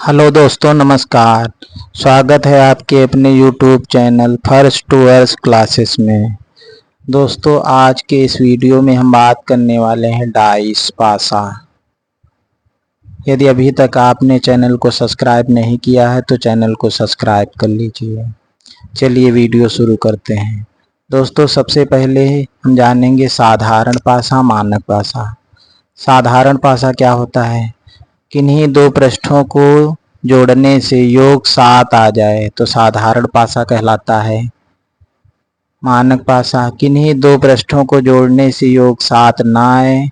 Hello दोस्तों, नमस्कार। स्वागत है आपके अपने YouTube channel first to ours classes में। दोस्तों, आज के इस वीडियो में हम बात करने वाले हैं डाइस पासा। यदि अभी तक आपने चैनल को सब्सक्राइब नहीं किया है तो चैनल को सब्सक्राइब कर लीजिए। चलिए वीडियो शुरू करते हैं। दोस्तों, सबसे पहले हम जानेंगे साधारण पासा, मानक पासा। साधारण पासा क्या होता है? किन्हीं दो पृष्ठों को जोड़ने से योग 7 आ जाए तो साधारण पासा कहलाता है। मानक पासा, किन्हीं दो पृष्ठों को जोड़ने से योग 7 ना आए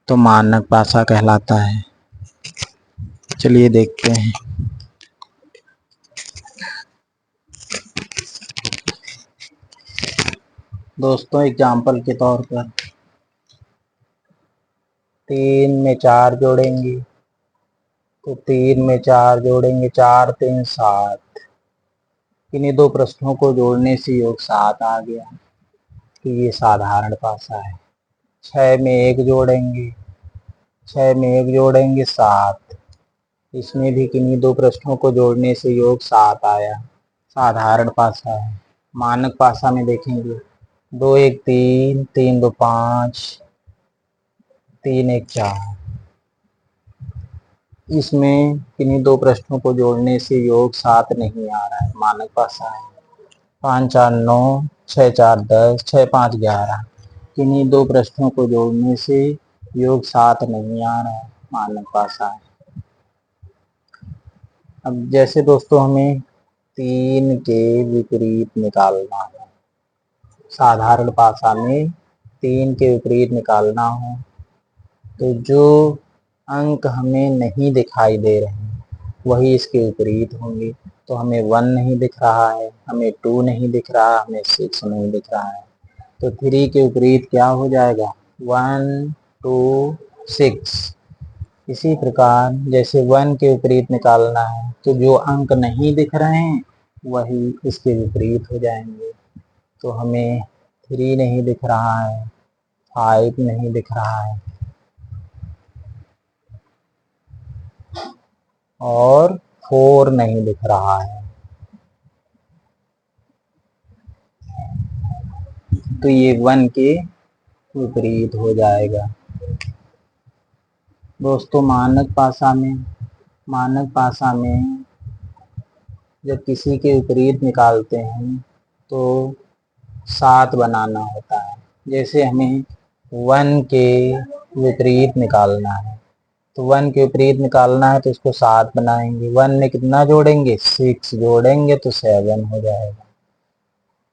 तो मानक पासा कहलाता है। चलिए देखते हैं। दोस्तों, एग्जाम्पल के तौर पर 3 में 4 जोड़ेंगे तो 3 में 4 जोड़ेंगे, 4 3 7। किन्हीं दो पृष्ठों को जोड़ने से योग 7 आ गया तो ये साधारण पासा है। 6 में 1 जोड़ेंगे, 6 में 1 जोड़ेंगे 7। इसमें भी किन्हीं दो पृष्ठों को जोड़ने से योग 7 आया, साधारण पासा है। मानक पासा में देखेंगे 2 1 3, 3 2 5, 3 1 4। इसमें किन्हीं दो पृष्ठों को जोड़ने से योग 7 नहीं आ रहा है, मानक पासा है। 5 4 9, 6 4 10, 6 5 11। किन्हीं दो पृष्ठों को जोड़ने से योग 7 नहीं आ रहा है, मानक पासा है। अब जैसे दोस्तों हमें 3 के विपरीत निकालना है, साधारण पासा में 3 के विपरीत निकालना हो तो जो अंक हमें नहीं दिखाई दे रहे हैं वही इसके विपरीत होंगे। तो हमें 1 नहीं दिख रहा है, हमें 2 नहीं दिख रहा, हमें 6 नहीं दिख रहा है, तो 3 के विपरीत क्या हो जाएगा? 1 2 6। इसी प्रकार जैसे 1 के विपरीत निकालना है तो जो अंक नहीं दिख रहे हैं वही इसके विपरीत हो जाएंगे। तो हमें 3 नहीं दिख रहा है, 5 नहीं दिख रहा है और 4 नहीं दिख रहा है, तो ये 1 के विपरीत हो जाएगा। दोस्तों, मानक पासा में जब किसी के विपरीत निकालते हैं तो 7 बनाना होता है। जैसे हमें 1 के विपरीत निकालना है तो 1 के विपरीत निकालना है तो इसको 7 बनाएंगे। 1 में कितना जोड़ेंगे? 6 जोड़ेंगे तो 7 हो जाएगा।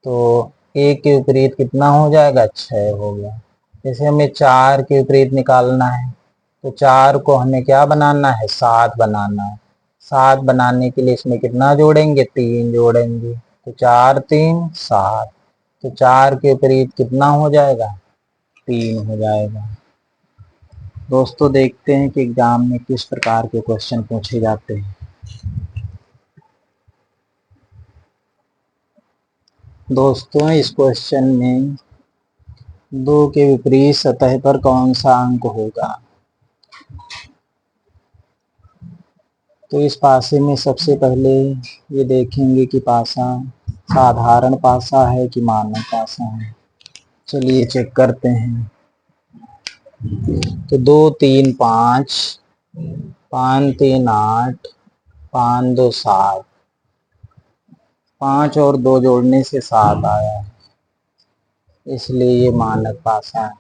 तो 1 के विपरीत कितना हो जाएगा? 6 हो गया। जैसे हमें 4 के विपरीत निकालना है तो 4 को हमें क्या बनाना है? 7 बनाना है। 7 बनाने के लिए इसमें कितना जोड़ेंगे? 3 जोड़ेंगे तो 4 3 7। तो 4 के विपरीत कितना हो जाएगा? 3 हो जाएगा। दोस्तों, देखते हैं कि एग्जाम में किस प्रकार के क्वेश्चन पूछे जाते हैं। दोस्तों, इस क्वेश्चन में 2 के विपरीत सतह पर कौन सा अंक होगा? तो इस पासे में सबसे पहले ये देखेंगे कि पासा साधारण पासा है कि मानक पासा है। चलिए चेक करते हैं। तो 2 3 5, 5 3 8, 5 2 7। 5 और 2 जोड़ने से 7 आया है, इसलिए ये मानक पासा है।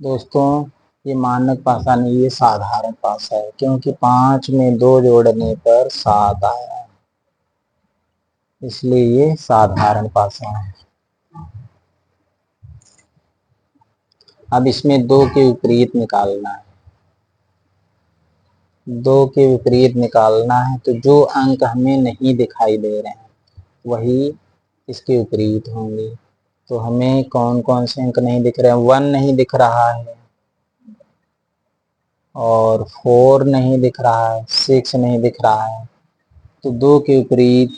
दोस्तों, ये मानक पासा नहीं, ये साधारण पासा है, क्योंकि 5 में 2 जोड़ने पर 7 आया है, इसलिए ये साधारण पासा है। अब इसमें 2 के विपरीत निकालना है। 2 के विपरीत निकालना है तो जो अंक हमें नहीं दिखाई दे रहे हैं वही इसके विपरीत होंगे। तो हमें कौन कौन से अंक नहीं दिख रहे हैं? 1 नहीं दिख रहा है और 4 नहीं दिख रहा है, 6 नहीं दिख रहा है। तो 2 के विपरीत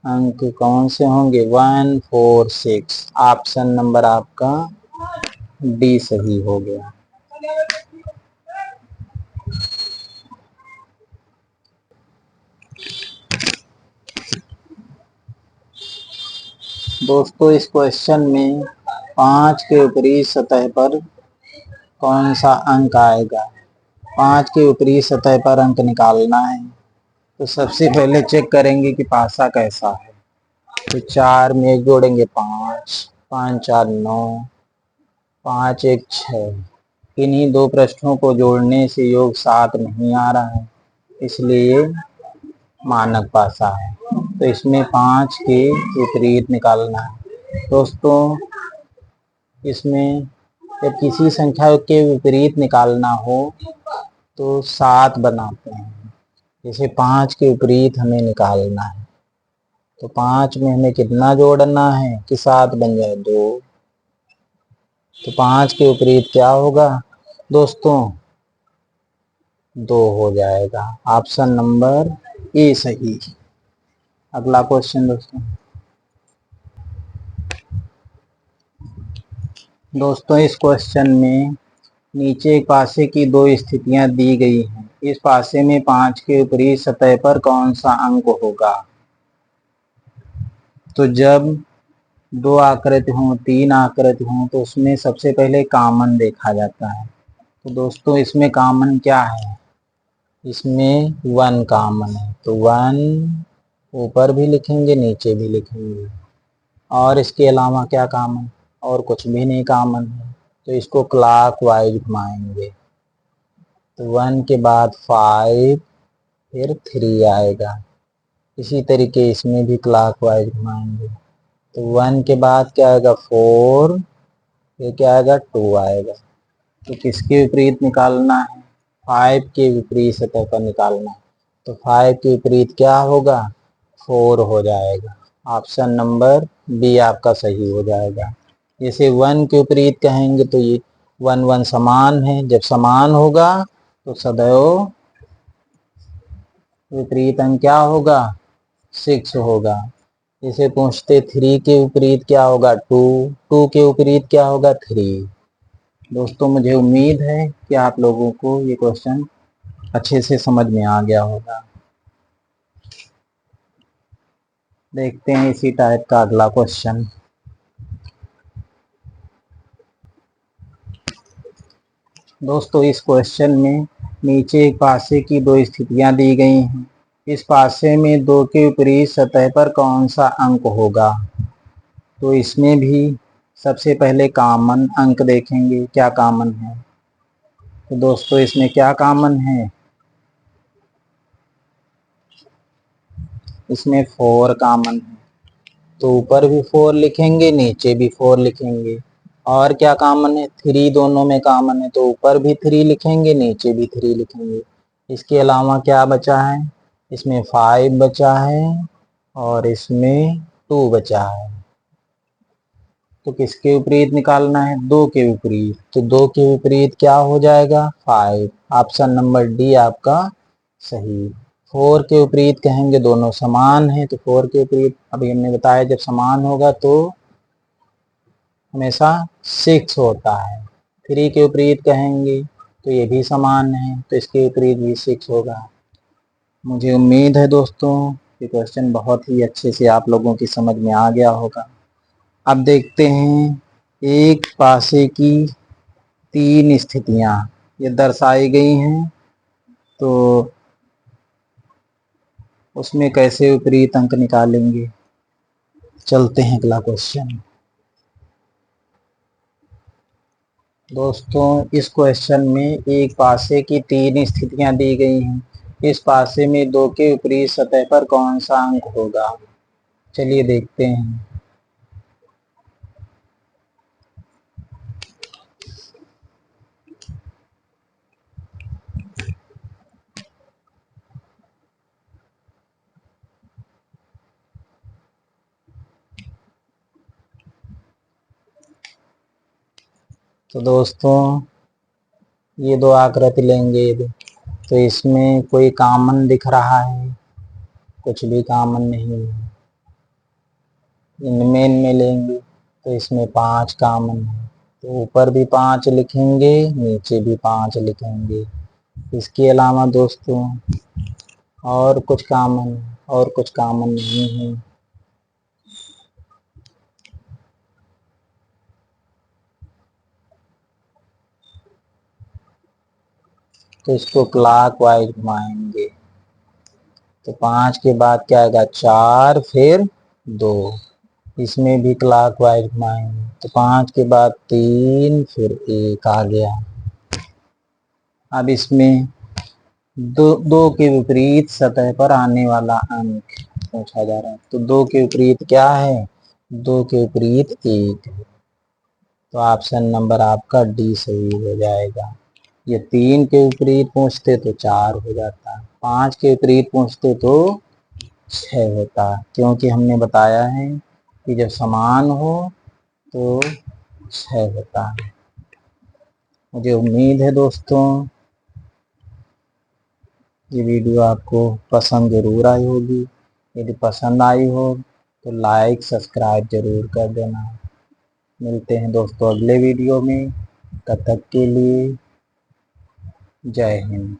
अंक कौन से होंगे? 1 4 6। ऑप्शन नंबर आपका डी सही हो गया। दोस्तों इस क्वेश्चन में 5 के ऊपरी सतह पर कौन सा अंक आएगा? 5 के ऊपरी सतह पर अंक निकालना है तो सबसे पहले चेक करेंगे कि पासा कैसा है। तो 4 में 1 जोड़ेंगे 5, 5 4 9, 5 1 6। इन्हीं दो पृष्ठों को जोड़ने से योग 7 नहीं आ रहा है, इसलिए मानक पासा है। तो इसमें 5 के विपरीत निकालना है। दोस्तों इसमें जब किसी संख्या के विपरीत निकालना हो तो 7 बनाते हैं। जैसे 5 के विपरीत हमें निकालना है तो 5 में हमें कितना जोड़ना है कि 7 बन जाए? 2। तो 5 के विपरीत क्या होगा दोस्तों? 2 हो जाएगा। ऑप्शन नंबर ए सही। अगला क्वेश्चन दोस्तों इस क्वेश्चन में नीचे एक पासे की दो स्थितियां दी गई हैं। इस पासे में 5 के ऊपरी सतह पर कौन सा अंक होगा? तो जब 2 आकृति हों, 3 आकृति हों तो उसमें सबसे पहले कॉमन देखा जाता है। तो दोस्तों इसमें कॉमन क्या है? इसमें 1 कॉमन है, तो 1 ऊपर भी लिखेंगे नीचे भी लिखेंगे। और इसके अलावा क्या कॉमन? और कुछ भी नहीं कॉमन है, तो इसको क्लॉक वाइज घुमाएंगे। तो 1 के बाद 5 फिर 3 आएगा। इसी तरीके इसमें भी क्लॉक वाइज घुमाएंगे। तो 1 के बाद क्या आएगा? 4, फिर क्या आएगा? 2 आएगा। तो किसके विपरीत निकालना है? 5 के विपरीत सतह पर निकालना है। तो 5 के विपरीत क्या होगा? 4 हो जाएगा। ऑप्शन नंबर बी आपका सही हो जाएगा। जैसे 1 के विपरीत कहेंगे तो ये 1 1 समान है, जब समान होगा तो सदैव विपरीत अंक क्या होगा? 6 होगा। इसे पूछते 3 के विपरीत क्या होगा? 2, 2 के विपरीत क्या होगा? 3। दोस्तों मुझे उम्मीद है कि आप लोगों को ये क्वेश्चन अच्छे से समझ में आ गया होगा। देखते हैं इसी टाइप का अगला क्वेश्चन। दोस्तों इस क्वेश्चन में नीचे एक पासे की दो स्थितियां दी गई हैं। इस पासे में 2 के विपरीत सतह पर कौन सा अंक होगा? तो इसमें भी सबसे पहले कॉमन अंक देखेंगे, क्या कॉमन है। तो दोस्तों इसमें क्या कॉमन है? इसमें 4 कॉमन है, तो ऊपर भी 4 लिखेंगे नीचे भी 4 लिखेंगे। और क्या कॉमन है? 3 दोनों में कॉमन है, तो ऊपर भी 3 लिखेंगे नीचे भी 3 लिखेंगे। इसके अलावा क्या बचा है? इसमें 5 बचा है और इसमें 2 बचा है। तो किसके विपरीत निकालना है? 2 के विपरीत। तो 2 के विपरीत क्या हो जाएगा? 5। ऑप्शन नंबर डी आपका सही। 4 के विपरीत कहेंगे, दोनों समान है, तो 4 के विपरीत अभी हमने बताया जब समान होगा तो हमेशा 6 होता है। 3 के विपरीत कहेंगे तो ये भी समान है, तो इसके विपरीत भी 6 होगा। मुझे उम्मीद है दोस्तों ये क्वेश्चन बहुत ही अच्छे से आप लोगों की समझ में आ गया होगा। अब देखते हैं एक पासे की 3 स्थितियां ये दर्शाई गई हैं, तो उसमें कैसे विपरीत अंक निकालेंगे। चलते हैं अगला क्वेश्चन। दोस्तों इस क्वेश्चन में एक पासे की 3 स्थितियां दी गई हैं। इस पासे में 2 के विपरीत सतह पर कौन सा अंक होगा? चलिए देखते हैं। तो दोस्तों ये 2 आकृति लेंगे तो इसमें कोई कॉमन दिख रहा है? कुछ भी कॉमन नहीं है। इनमें में लेंगे तो इसमें 5 कॉमन है, तो ऊपर भी 5 लिखेंगे, नीचे भी 5 लिखेंगे। इसके अलावा दोस्तों और कुछ कॉमन, और कुछ कॉमन नहीं है। तो इसको क्लॉक वाइज घुमाएंगे, तो 5 के बाद क्या आएगा, 4 फिर 2। इसमें भी क्लॉक वाइज घुमाएंगे, तो 5 के बाद 3 फिर 1 आ गया। अब इसमें दो के विपरीत सतह पर आने वाला अंक पूछा जा रहा है। तो 2 के विपरीत क्या है, 2 के विपरीत 1 है, तो ऑप्शन नंबर आपका डी सही हो जाएगा। ये 3 के विपरीत पूछते तो 4 हो जाता, 5 के विपरीत पूछते तो 6 होता, क्योंकि हमने बताया है कि जब समान हो तो 6 होता है। मुझे उम्मीद है दोस्तों ये वीडियो आपको पसंद ज़रूर आई होगी। यदि पसंद आई हो तो लाइक सब्सक्राइब ज़रूर कर देना। मिलते हैं दोस्तों अगले वीडियो में, तब तक के लिए जय हिंद।